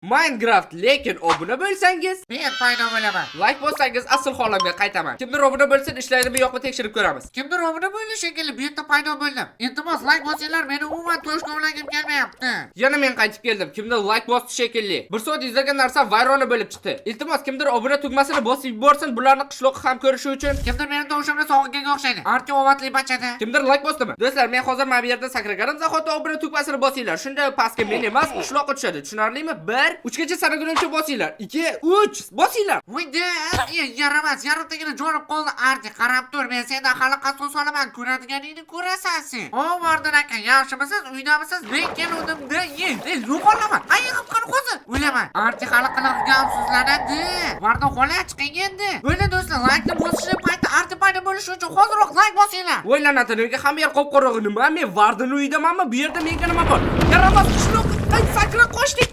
Minecraft, lekin obuna bo'lsangiz, Men paydo bo'laman. like bossangiz asl holamga qaytaman. Kimdir obuna bo'lsin, ishlaydimi yo'qmi tekshirib ko'ramiz. Kimdir obuna bo'ldi shekilli, bu yerda paydo bo'ldim. Iltimos like bosinglar, meni umuman to'shqa ulagim kelmayapti. Yana men qaytib keldim. Kimdir like bosdi shekilli. Bir soat izlagan narsa vayrona bo'lib chiqdi. Iltimos kimdir obuna tugmasini bosib yuborsin, bularni qishloqqa ham ko'rishi uchun. Kimdir meni tovushimni sog'inga o'xshaydi. Arti ovatli bachada. Kimdir like bosdimi? Do'stlar, men hozir mana bu yerda sakraganim zahoti obuna tugmasini bosinglar. Shunda pastga men emas, qishloqqa tushadi. Tushunarlimi? 1 3 gacha sanaguncha bosinglar. 2 3 bosinglar. Voyda, yaramas, yarimtagina jo'rib qoldi. Arti qarab tur, men sendan hali qasos solaman, ko'radiganingni ko'rasan sen. O, Vardon aka, yaxshimisiz? Uydamisiz? Men keluvdim-da, yo'qolaman. Ayiqib qani qo'zi. O'laman. Arti hali qiliq gamsizlanadi. Vardon xola chiqing endi. Bo'ldi do'stlar, like-ni bosishni payti arti paydo bo'lishi uchun hozirroq like bosinglar. O'ylanadi, nega hamma yer qop-qorong'i nima? Men Vardon uyidamanmi? Bu yerda menga nima bor? Yaramas qishloq. Ay, sakra qochdik.